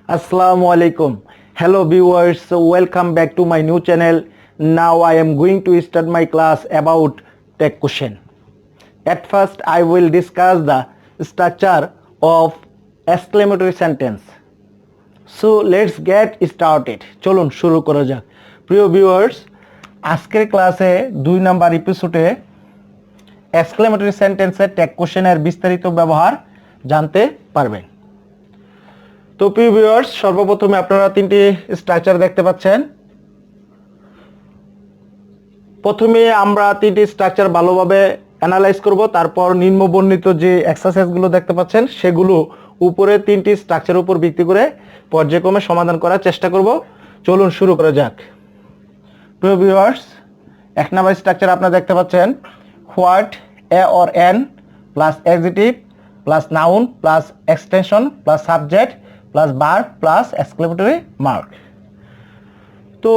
Assalamu alaikum. Hello viewers, welcome back to my new channel. Now I am going to start my class about tech question. At first I will discuss the structure of exclamatory sentence. So let's get started. চলুন শুরু করা যাক। প্রিয় viewers, আজকের ক্লাসে 2 number এপিসোডে exclamatory সেন্টেন্সের tag কোশ্চেনের বিস্তারিত ব্যবহার জানতে পারবেন। তো প্রিয় ভিউয়ার্স, সর্বপ্রথমে আপনারা তিনটি স্ট্রাকচার দেখতে পাচ্ছেন। প্রথমে আমরা তিনটি স্ট্রাকচার ভালোভাবে অ্যানালাইজ করব, তারপর নিম্নবর্ণিত যে এক্সারসাইজগুলো দেখতে পাচ্ছেন সেগুলো উপরে তিনটি স্ট্রাকচারের উপর ভিত্তি করে পর্যায়ক্রমে সমাধান করার চেষ্টা করব। চলুন শুরু করা যাক। প্রিয় ভিউয়ার্স, 1 নম্বর স্ট্রাকচার আপনারা দেখতে পাচ্ছেন what a or N plus adjective plus noun plus extension plus subject plus verb plus exclamatory mark. তো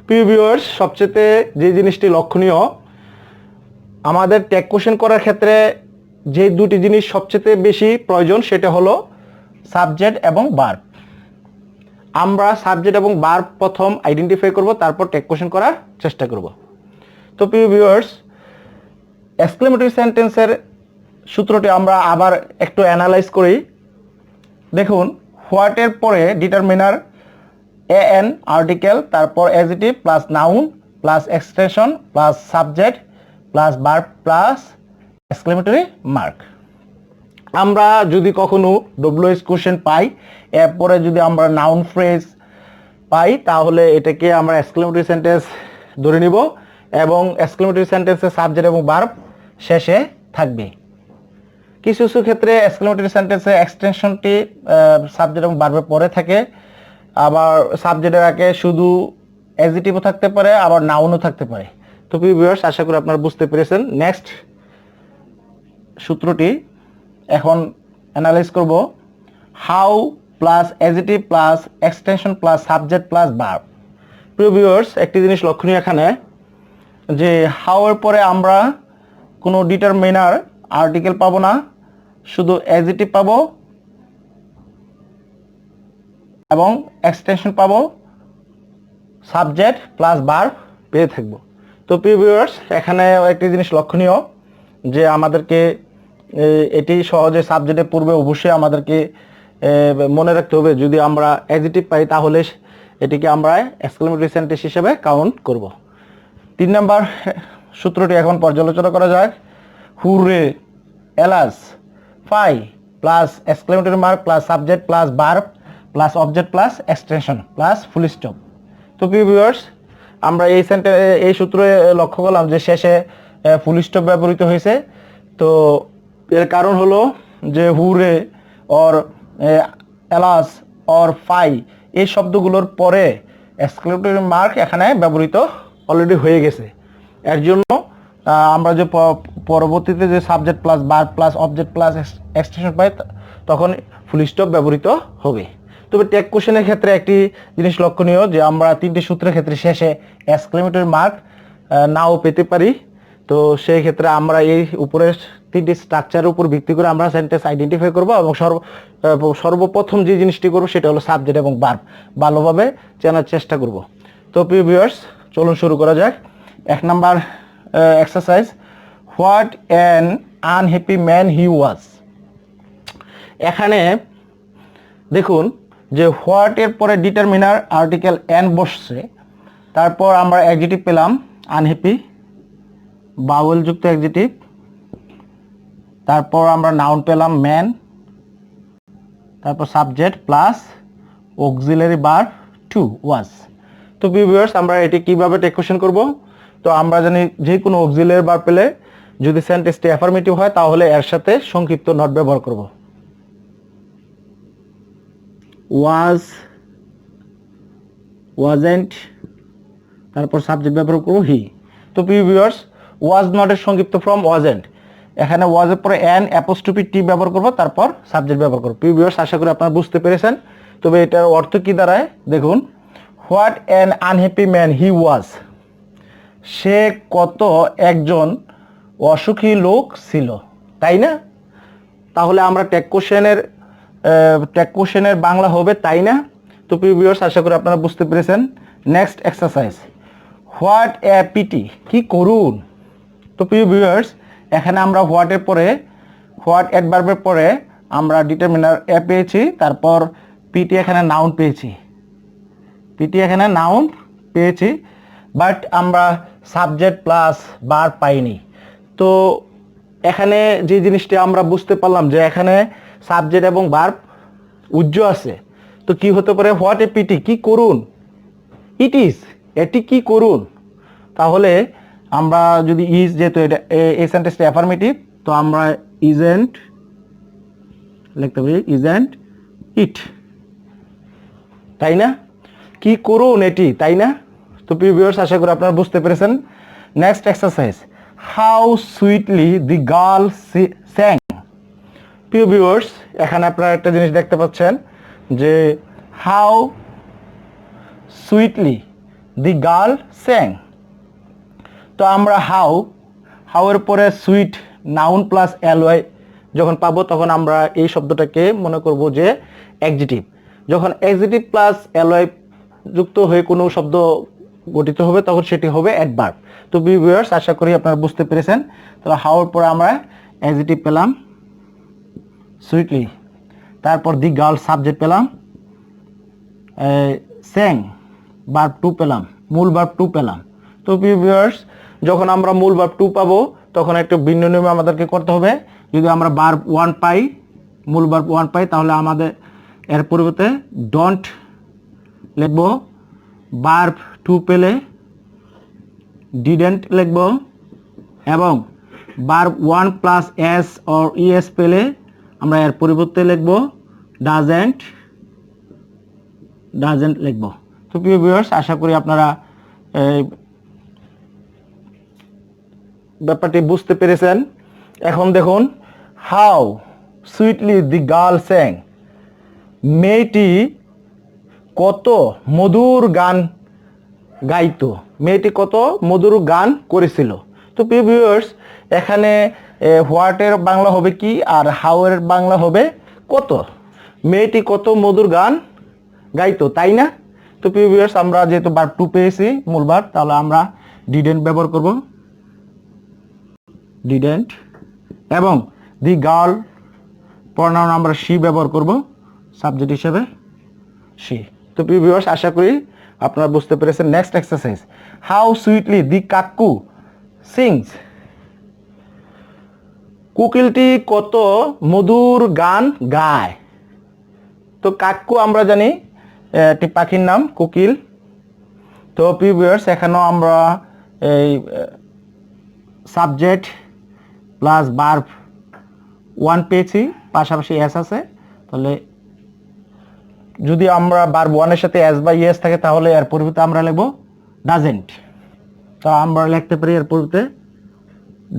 প্রিয় ভিউয়ার্স, সবচেয়ে যে জিনিসটি লক্ষণীয়, আমাদের ট্যাগ কোশ্চেন করার ক্ষেত্রে যে দুটি জিনিস সবচেয়ে বেশি প্রয়োজন সেটা হলো সাবজেক্ট এবং ভার্ব। আমরা সাবজেক্ট এবং ভার্ব প্রথম আইডেন্টিফাই করব, তারপর ট্যাগ কোশ্চেন করার চেষ্টা করব। তো প্রিয় ভিউয়ার্স, এক্সক্লেমেটরি সেন্টেন্সের সূত্রটি আমরা আবার একটু অ্যানালাইজ করি। দেখুন, হোয়াটের পরে ডিটারমিনার এ এন আর্টিকেল, তারপর adjective plus noun plus extension plus subject plus verb plus exclamatory mark. আমরা যদি কখনো ডব্লিউএইচ কোশ্চেন পাই, এরপরে যদি আমরা নাউন ফ্রেজ পাই, তাহলে এটাকে আমরা এক্সক্লেমেটরি সেন্টেন্স ধরে নিব এবং এক্সক্লেমেটরি সেন্টেন্সের সাবজেক্ট এবং ভার্ব শেষে থাকবে। কিছু কিছু ক্ষেত্রে এক্সক্লেমেটরি সেন্টেন্সে এক্সটেনশনটি সাবজেক্ট এবং ভার্বের পরে থাকে, আবার সাবজেক্টের আগে শুধু অ্যাডজেক্টিভও থাকতে পারে, আবার নাউনও থাকতে পারে। তো প্রিয় ভিউয়ার্স, আশা করি আপনারা বুঝতে পেরেছেন। নেক্সট সূত্রটি এখন অ্যানালাইজ করব। How plus adjective plus extension plus subject plus verb. প্রিয় ভিউয়ার্স, একটি জিনিস লক্ষণীয় এখানে যে হাউ এর পরে আমরা কোনো ডিটারমিনার আর্টিকেল পাবো না, শুধু অ্যাডজেক্টিভ পাবো এবং এক্সটেনশন পাবো, সাবজেক্ট প্লাস ভার্ব পেয়ে থাকবো। তো প্রিয় ভিউয়ার্স, এখানে একটি জিনিস লক্ষণীয় যে আমাদেরকে এটি সহজে সাবজেক্টের পূর্বে অবশ্যই আমাদেরকে মনে রাখতে হবে, যদি আমরা অ্যাডজেক্টিভ পাই তাহলে এটিকে আমরা এক্সক্লেমেটরি সেন্টেন্স হিসেবে কাউন্ট করব। 3 নম্বর সূত্রটি এখন পর্যালোচনা করা যাক। Hurray, alas, fie plus exclamatory mark plus subject plus verb plus object plus extension plus full stop. তো প্রিয় ভিউয়ার্স, আমরা এই সূত্রে লক্ষ্য করলাম যে শেষে ফুল স্টপ ব্যবহৃত হয়েছে। তো এর কারণ হলো যে হুরে অর এলাস অর ফাই এই শব্দগুলোর পরে এক্সক্লেমেটরি মার্ক এখানে ব্যবহৃত অলরেডি হয়ে গেছে। এর জন্য আমরা যে পরবর্তীতে যে subject plus verb plus object plus extension পাই, তখন ফুল স্টপ ব্যবহৃত হবে। তবে ট্যাগ কোশ্চেনের ক্ষেত্রে একটি জিনিস লক্ষণীয় যে আমরা 3টি সূত্রের ক্ষেত্রে শেষে এক্সক্লেমেটরি মার্ক নাও পেতে পারি। তো সেই ক্ষেত্রে আমরা এই উপরের 3টি স্ট্রাকচারের উপর ভিত্তি করে আমরা সেন্টেন্স আইডেন্টিফাই করব এবং সর্বপ্রথম যে জিনিসটি করব সেটা হলো সাবজেক্ট এবং ভার্ব ভালোভাবে চেনার চেষ্টা করব। তো প্রিয় ভিউয়ার্স, চলুন শুরু করা যাক। 1 number exercise, what an unhappy man he was. এখানে দেখুন যে হোয়াট এর পরে ডিটারমিনার আর্টিকেল এন বসছে, তারপর আমরা অ্যাডজেক্টিভ পেলাম আনহ্যাপি, বাউল যুক্ত অ্যাডজেক্টিভ, তারপর আমরা নাউন পেলাম ম্যান, তারপর subject plus auxiliary verb to was. তো ভিউয়ার্স, আমরা এটি কিভাবে ট্যাগ কোশ্চেন করব? তো আমরা জানি যে কোনো অক্সিলারি ভার্ব পেলে যদি সেন্টেন্সটি অ্যাফার্মেটিভ হয় তাহলে এর সাথে সংক্ষিপ্ত নট ব্যবহার করব। ওয়াজ, ওয়াজেন্ট, তারপর সাবজেক্ট ব্যবহার করব হি। তো প্রিয় ভিউয়ার্স, ওয়াজ নটের সংক্ষিপ্ত ফর্ম ওয়াজেন্ট। এখানে ওয়াজের পরে এন অ্যাপোস্ট্রফি টি ব্যবহার করব, তারপর সাবজেক্ট ব্যবহার করব। প্রিয় ভিউয়ার্স, আশা করি আপনারা বুঝতে পেরেছেন। তবে এটার অর্থ কি দাঁড়ায় দেখুন, what an unhappy man he was. সে কত একজন অসুখী লোক ছিল, তাই না? তাহলে আমরা ট্যাগ কোশ্চেনের ট্যাগ কোশ্চেনের বাংলা হবে, তাই না? তো প্রিয় ভিউয়ার্স, আশা করি আপনারা বুঝতে পেরেছেন। Next exercise, what a pity, কি করুন। তো প্রিয় ভিউয়ার্স, এখানে আমরা হোয়াটের পরে, হোয়াট অ্যাডভার্বের পরে আমরা ডিটারমিনার এ পেয়েছি, তারপর পিটি এখানে নাউন পেয়েছি, পিটি এখানে নাউন পেয়েছি, বাট আমরা সাবজেক্ট প্লাস ভার্ব পাইনি। তো এখানে যে জিনিসটি আমরা বুঝতে পারলাম যে এখানে সাবজেক্ট এবং ভার্ব উজ্জ আছে, তো কি হতে পারে, হোয়াট এ পিটি, কি করুন, ইট ইজ, এটি কি করুন। তাহলে আমরা যদি ইজ, যেহেতু এটা এই সেন্টেন্সটা অ্যাফার্মেটিভ, তো আমরা ইজেন্ট লিখতে পারি, ইজেন্ট ইট, তাই না? কি করুন এটি, তাই না? তো প্রিয় ভিউয়ার্স, আশা করি আপনারা বুঝতে পেরেছেন। Next exercise, how sweetly the girl স্যাং। প্রিয় ভিউয়ার্স, এখানে আপনারা একটা জিনিস দেখতে পাচ্ছেন যে হাউ সুইটলি দি গার্ল স্যাং। তো আমরা হাউ এর পরে সুইট নাউন প্লাস এলওয়াই যখন পাবো, তখন আমরা এই শব্দটাকে মনে করব যে অ্যাডজেক্টিভ। যখন অ্যাডজেক্টিভ প্লাস এলওয়াই যুক্ত হয়ে কোনো শব্দ গঠিত হবে, তখন সেটি হবে অ্যাডভার্ব। তো ভিউয়ার্স, আশা করি আপনারা বুঝতে পেরেছেন। তাহলে হাউর পরে আমরা অ্যাডজেক্টিভ পেলাম সুইটলি, তারপর দি গার্ল সাবজেক্ট পেলাম, স্যাং ভার্ব টু পেলাম, মূল ভার্ব টু পেলাম। তো ভিউয়ার্স, যখন আমরা মূল ভার্ব টু পাবো, তখন একটা ভিন্ন নিয়মে আমাদেরকে করতে হবে। যদি আমরা ভার্ব ওয়ান পাই, মূল ভার্ব ওয়ান পাই, তাহলে আমাদের এর পরিবর্তে ডোন্ট লিখব, ভার্ব টু পেলে ডিডেন্ট লিখব, এবং verb one plus S or ES পেলে আমরা এর পরিবর্তে লিখব ডাজেন্ট লিখব। তো প্রিয় ভিউয়ার্স, আশা করি আপনারা ব্যাপারটি বুঝতে পেরেছেন। এখন দেখুন, হাউ সুইটলি দি গার্ল স্যাং, মেয়েটি কত মধুর গান গাইতো, মেয়েটি কত মধুর গান করেছিল। তো প্রিয় ভিউয়ার্স, এখানে হোয়াটের বাংলা হবে কি, আর হাউ এর বাংলা হবে কত। মেয়েটি কত মধুর গান গাইতো, তাই না? তো প্রিয় ভিউয়ার্স, আমরা যেহেতু ভার্ব টু পেয়েছি মূল ভার্ব, তাহলে আমরা ডিডেন্ট ব্যবহার করব, ডিডেন্ট, এবং দি গার্ল প্রনাউন আমরা শি ব্যবহার করব সাবজেক্ট হিসেবে, শি। তো প্রিয় ভিউয়ার্স, আশা করি আপনারা বুঝতে পেরেছেন। নেক্সট এক্সারসাইজ, হাউ সুইটলি দি কাকু সিংস। কোকিলটি কত মধুর গান গায়। তো কাকু আমরা জানি একটি পাখির নাম, কোকিল। তো প্রিয় ভিউয়ার্স, এখানেও আমরা এই সাবজেক্ট প্লাস ভার্ব ওয়ান পেয়েছি, পাশাপাশি এস আছে। তাহলে যদি আমরা ভার্ব ওয়ানের সাথে এস বা ইএস থাকে, তাহলে এর পরিবর্তে আমরা লিখব ডাজেন্ট। তো আমরা লিখতে পারি এর পরিবর্তে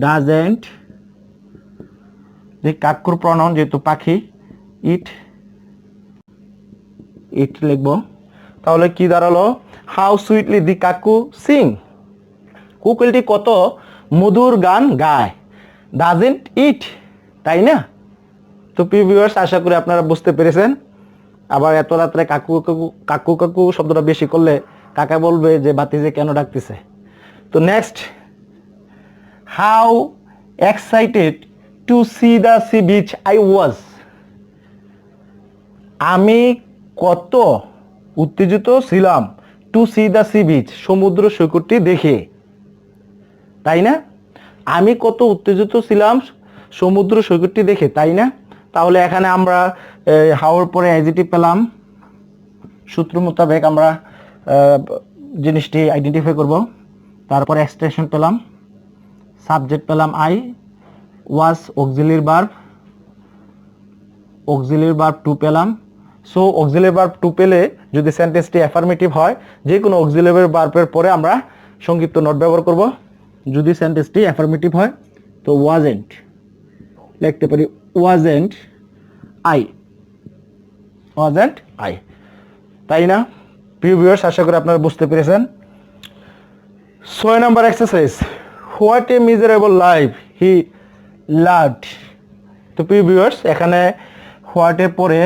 ডাজেন্ট। যে কাকুর প্রনাউন যেহেতু পাখি, ইট লিখব। তাহলে কি দাঁড়ালো, হাউ সুইটলি দি কাকু সিং, কোকিলটি কত মধুর গান গায়, ডাজেন্ট ইট, তাই না? তো প্রিয় ভিউয়ার্স, আশা করি আপনারা বুঝতে পেরেছেন। আবার এত রাত্রে কাকু কাকু কাকু কাকু শব্দটা বেশি করলে কাকা বলবে যে বাতিজে কেন ডাকতেছে। তো next, how excited to see the sea beach I was. আমি কত উত্তেজিত ছিলাম, to see the sea beach, সমুদ্র সৈকতটি দেখে, তাই না? আমি কত উত্তেজিত ছিলাম সমুদ্র সৈকতটি দেখে, তাই না? তাহলে এখানে আমরা হাউর পরে অ্যাডজেক্টিভ পেলাম, সূত্র মোতাবেক আমরা জিনিসটি আইডেন্টিফাই করব। তারপরে এক্সটেনশন পেলাম, সাবজেক্ট পেলাম I, was auxiliary verb too পেলাম। সো অক্সিলিয়ারি ভার্ব টু পেলে যদি সেন্টেন্সটি অ্যাফার্মেটিভ হয়, যে কোনো অক্সিলিয়ারি ভার্বের পরে আমরা সংক্ষিপ্ত নোট ব্যবহার করব। যদি সেন্টেন্সটি অ্যাফার্মেটিভ হয়, তো ওয়াজেন্ট লিখতে পারি, ওয়াজেন্ট আই, তাই না? প্রিয় ভিউয়ার্স, আশা করি আপনারা বুঝতে পেরেছেন। 6 number exercise, what a miserable life he loved. তো প্রিয় ভিউয়ার্স, এখানে হোয়াটের পরে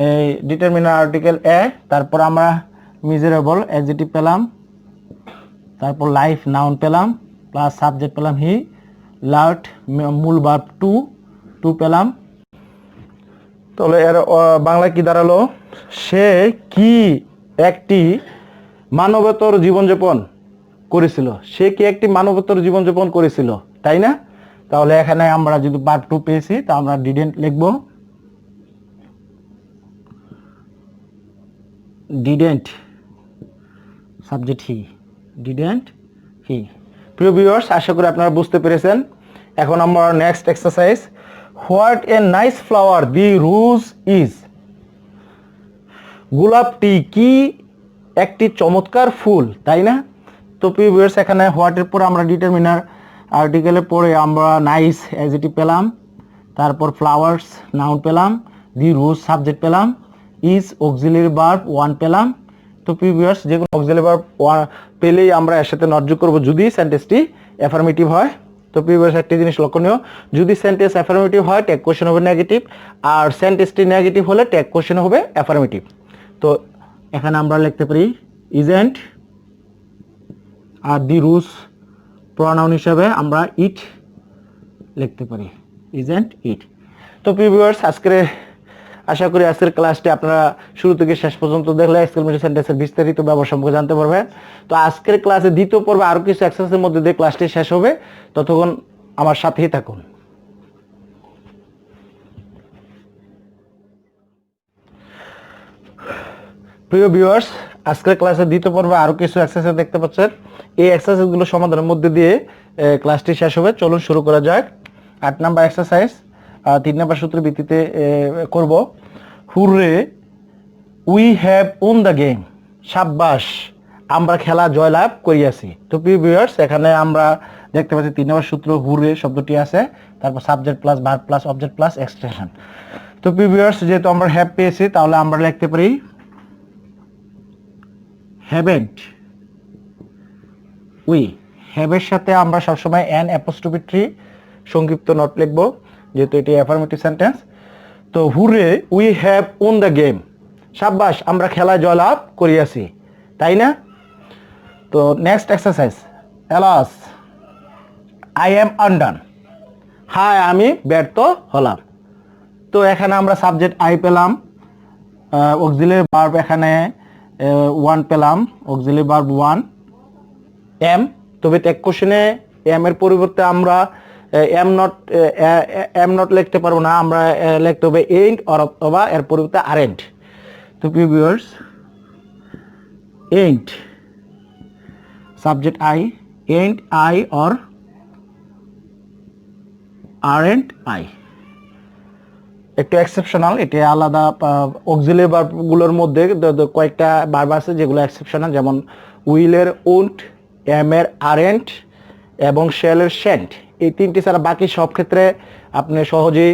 এই ডিটারমিনার আর্টিকেল এ, তারপর আমরা মিজারেবল অ্যাডজেক্টিভ পেলাম, তারপর লাইফ নাউন পেলাম, প্লাস সাবজেক্ট পেলাম হি, লার্ট মূল ভার্ব টু পেলাম। তাহলে এর বাংলা কি দাঁড়ালো? সে কি একটি মানবতর জীবনযাপন করেছিল। সে কি একটি মানবতর জীবনযাপন করেছিল, তাই না? তাহলে এখানে আমরা যদি ভার্ব টু পেয়েছি তা আমরা ডিডেন্ট লিখব, didn't subject he, didn't he. প্রিয় ভিউয়ার্স, আশা করি আপনারা বুঝতে পেরেছেন। এখন আমরা next exercise, what a nice flower the rose is. গোলাপটি কি একটি চমৎকার ফুল, তাই না? তো প্রিয় ভিউয়ার্স, এখানে হোয়াটের পর আমরা ডিটারমিনার আর্টিকেলের পরে আমরা নাইস অ্যাডজেক্টিভ পেলাম, তারপর ফ্লাওয়ার্স নাউন পেলাম, দি রোজ সাবজেক্ট পেলাম, ইজ অক্সিলারি ভার্ব ওয়ান পেলাম। তো প্রিয় ভিউয়ার্স, যে কোনো অক্সিলারি ভার্ব পেলেই আমরা এর সাথে নট যোগ করব যদি সেন্টেন্সটি অ্যাফার্মেটিভ হয়। তো প্রিয় ভিউয়ার্স, একটি জিনিস লক্ষণীয়, যদি সেন্টেন্স অ্যাফার্মেটিভ হয় ট্যাগ কোশ্চেন হবে নেগেটিভ, আর সেন্টেন্সটি নেগেটিভ হলে ট্যাগ কোশ্চেন হবে অ্যাফার্মেটিভ। তো এখানে আমরা লিখতে পারি isn't, R the rose pronoun হিসাবে আমরা ইট লিখতে পারি, ইজেন্ট ইট। তো প্রিয় ভিউয়ার্স, আশা করি আজকের ক্লাসটি আপনারা শুরু থেকে শেষ পর্যন্ত দেখলে এক্সক্লেমেটরি সেন্টেন্সের বিস্তারিত ব্যবহার সম্পর্কে জানতে পারবেন। তো আজকের ক্লাসে দ্বিতীয় পর্বে আরও কিছু এক্সারসাইজের মধ্যে দিয়ে ক্লাসটি শেষ হবে, ততক্ষণ আমার সাথেই থাকুন। প্রিয় ভিউয়ার্স, আজকের ক্লাসের দ্বিতীয় পর্বে আরও কিছু এক্সারসাইজ দেখতে পাচ্ছেন। এই এক্সারসাইজগুলো সমাধানের মধ্যে দিয়ে ক্লাসটি শেষ হবে। চলুন শুরু করা যাক। 8 নাম্বার এক্সারসাইজ 3 নাম্বার সূত্রের ভিত্তিতে করব। Hurray we have won the game. সাব্বাস, আমরা খেলা জয়লাভ করিয়াছি। তো প্রিয় ভিউয়ার্স, এখানে আমরা দেখতে পাচ্ছি 3 নাম্বার সূত্র হুররে শব্দটি আছে, তারপর subject plus verb plus object plus extension. তো প্রিয় ভিউয়ার্স, যেহেতু আমরা হ্যাভ পেয়েছি তাহলে আমরা লিখতে পারি হ্যাভেন্ট উই। হ্যাভের সাথে আমরা সবসময় অ্যান অ্যাপোস্ট্রফি ট্রি সংক্ষিপ্ত নোট লিখব, যেহেতু এটি অ্যাফার্মেটিভ সেন্টেন্স। তো hurray we have won the game. সাব্বাস, আমরা খেলায় জয়লাভ করিয়াছি, তাই না? তো next exercise, alas I am undone. হায়, আমি ব্যর্থ হলাম। তো এখানে আমরা সাবজেক্ট আই পেলাম, অক্সিলারি ভার্ব এখানে ওয়ান পেলাম, অক্সিলারি ভার্ব ওয়ান এম। তবে ট্যাগ কোশ্চেনে এম এর পরিবর্তে আমরা এম নট লিখতে পারবো না, আমরা লিখতে হবে এন্ড অথবা এর পরিবর্তে আরেন্ট। তো প্রিয় viewers, and subject I, and I or aren't I. একটু এক্সেপশনাল, এটি আলাদা। অক্সিলারি ভার্বগুলোর মধ্যে কয়েকটা ভার্ব আছে যেগুলো এক্সেপশনাল, যেমন উইলের ওন্ট, এম এর আরেন্ট এবং শেলের শেন্ট। এই তিনটি ছাড়া বাকি সব ক্ষেত্রে আপনি সহজেই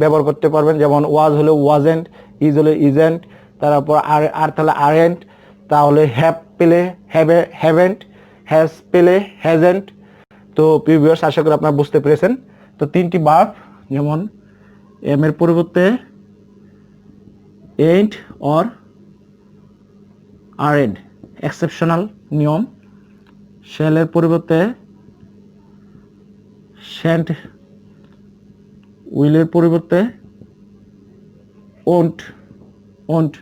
ব্যবহার করতে পারবেন। যেমন ওয়াজ হলে ওয়াজেন্ট, ইজ হলে ইজেন্ট, তারপর আর তাহলে আরেন্ট, তাহলে হ্যাভ পেলে হ্যাভেন্ট, হ্যাজ পেলে হ্যাজেন্ট। তো প্রিয় ভিউয়ার্স, আশা করি আপনারা বুঝতে পেরেছেন। তো তিনটি ভার্ব, যেমন এম এর পরিবর্তে এন্ড অর আরেন্ট এক্সেপশনাল নিয়ম, শেলের পরিবর্তে শেন্ট, উইলের পরিবর্তে ওন্ট।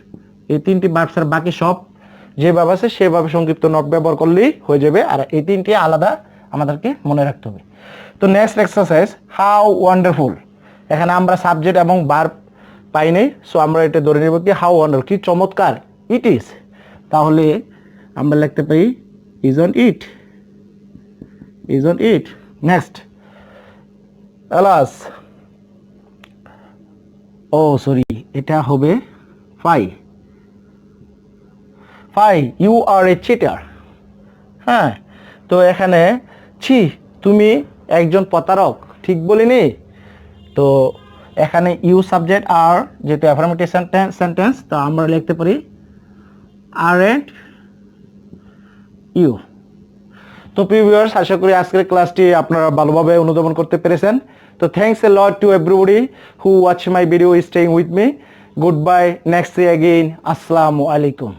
এই তিনটি ভার্ব ছাড়া বাকি সব যেভাবে আছে সেভাবে সংক্ষিপ্ত নোট ব্যবহার করলেই হয়ে যাবে, আর এই তিনটি আলাদা আমাদেরকে মনে রাখতে হবে। তো নেক্সট এক্সারসাইজ, হাউ ওয়ান্ডারফুল। এখানে আমরা সাবজেক্ট এবং ভার্ব পাইনি, সো আমরা এটা ধরে নেব কি হাউ ওয়ান্ডারফুল, কি চমৎকার, ইট ইজ। তাহলে আমরা লিখতে পারি isn't it. Next, alas, sorry, এটা হবে fie you are a cheater. হ্যাঁ, তো এখানে ছি, তুমি একজন প্রতারক, ঠিক বলিনি? তো এখানে ইউ সাবজেক্ট আর, যেহেতু অ্যাফার্মেটিভ সেন্টেন্স, তো আমরা লিখতে পারি আরেন্ট ইউ। তো প্রিয় ভিউয়ার্স, আশা করি আজকের ক্লাসটি আপনারা ভালোভাবে অনুধাবন করতে পেরেছেন। তো thanks a lot to everybody who watch my video, staying with me. Good bye, next day again, আসসালামু আলাইকুম।